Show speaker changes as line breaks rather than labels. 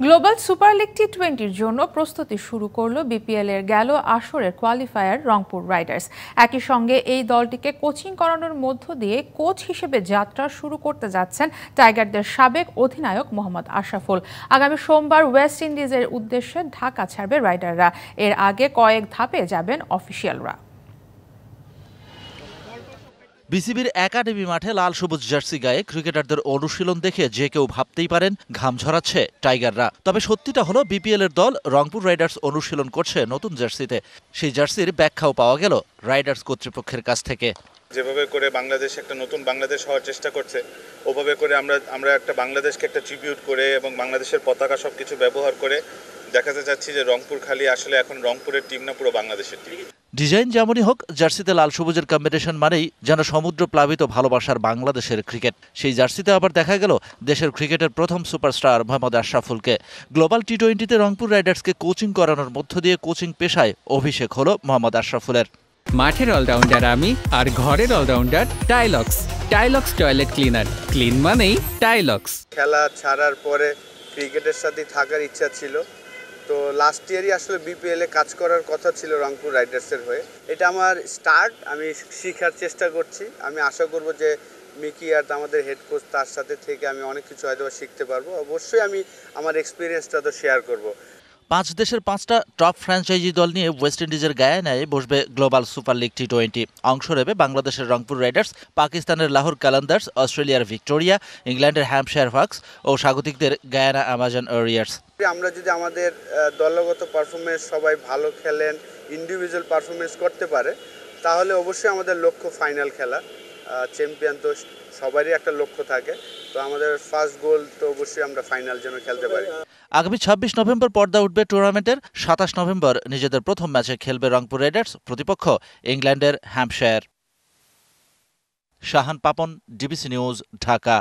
Global super league টি-20-র জন্য প্রস্তুতি শুরু করল বিপিএল এর গেল আসরের কোয়ালিফায়ার রংপুর রাইডার্স। একই সঙ্গে এই দলটিকে কোচিং করানোর মধ্য দিয়ে কোচ হিসেবে যাত্রা শুরু করতে যাচ্ছেন টাইগারদের সাবেক অধিনায়ক মোহাম্মদ আশরাফুল। আগামী সোমবার ওয়েস্ট ইন্ডিজের উদ্দেশ্যে ঢাকা ছাড়বে রাইডাররা। এর আগে কয়েক ধাপে যাবেন অফিসিয়ালরা।
বিসিবির একাডেমি মাঠে লাল সবুজ জার্সি গায়ে ক্রিকেটারদের অনুশীলন দেখে যে কেউ ভাবতেই পারেন ঘাম ঝরাচ্ছে টাইগাররা। তবে সত্যিটা হলো বিপিএল এর দল রংপুর রাইডার্স অনুশীলন করছে নতুন জার্সিতে। সেই জার্সির ব্যাখ্যাও পাওয়া গেল রাইডার্স কর্তৃপক্ষের কাছ থেকে।
যেভাবে করে বাংলাদেশ একটা নতুন বাংলাদেশ হওয়ার চেষ্টা করছে, ওভাবে করে আমরা একটা বাংলাদেশকে একটা ট্রিবিউট করে এবং বাংলাদেশের পতাকা সবকিছু ব্যবহার করে দেখাতে চাচ্ছি যে রংপুর খালি আসলে এখন রংপুরের টিম না, পুরো বাংলাদেশের টিম।
ডিজাইন যেমনই হোক, জার্সিতে লাল সবুজের কম্বিনেশন মানেই যেন সমুদ্র প্লাবিত ভালোবাসার বাংলাদেশের ক্রিকেট। সেই জার্সিতে আবার দেখা গেল দেশের ক্রিকেটের প্রথম সুপারস্টার মোহাম্মদ আশরাফুলকে। গ্লোবাল টি-20-তে রংপুর রাইডার্সকে কোচিং করানোর মধ্য দিয়ে কোচিং পেশায় অভিষেক হলো মোহাম্মদ আশরাফুলের।
মাঠের অলরাউন্ডার আমি, আর ঘরের allrounder Tylox. Tylox toilet cleaner, clean মানেই টাইলক্স।
খেলা ছাড়ার পরে ক্রিকেটের সাথে থাকার ইচ্ছা ছিল, তো লাস্ট ইয়ারই আসলে বিপিএলে কাজ করার কথা ছিল রংপুর রাইডার্সের হয়ে। এটা আমার স্টার্ট, আমি শেখার চেষ্টা করছি। আমি আশা করব যে মিকি আর আমাদের হেড কোচ, তার সাথে থেকে আমি অনেক কিছু হয়তো শিখতে পারবো। অবশ্যই আমি আমার এক্সপিরিয়েন্সটা তো শেয়ার করব।
5 দেশের 5টা টপ ফ্র্যাঞ্চাইজি দল নিয়ে ওয়েস্ট ইন্ডিজের গায়ানায় বসবে গ্লোবাল সুপার লিগ টি-20। অংশ নেবে বাংলাদেশের রংপুর রাইডার্স, পাকিস্তানের লাহোর কালান্দার্স, অস্ট্রেলিয়ার ভিক্টোরিয়া, ইংল্যান্ডের হ্যাম্পশায়ার হকস ও স্বাগতিকদের গায়ানা অ্যামাজন ওয়ারিয়র্স।
আমরা যদি আমাদের দলগত পারফরমেন্স সবাই ভালো খেলেন, ইন্ডিভিজুয়াল পারফরমেন্স করতে পারে, তাহলে অবশ্যই আমাদের লক্ষ্য ফাইনাল খেলা। চ্যাম্পিয়ন তো সবারই একটা লক্ষ্য থাকে, তো আমাদের ফার্স্ট গোল তো অবশ্যই আমরা ফাইনাল যেন খেলতে পারি।
আগামী 26 নভেম্বর পর্দা উঠবে টুর্নামেন্টের। 27 নভেম্বর নিজেদের প্রথম ম্যাচে খেলবে রংপুর রাইডার্স, প্রতিপক্ষ ইংল্যান্ডের Hampshire. Shahan Papon, DBC news, Dhaka.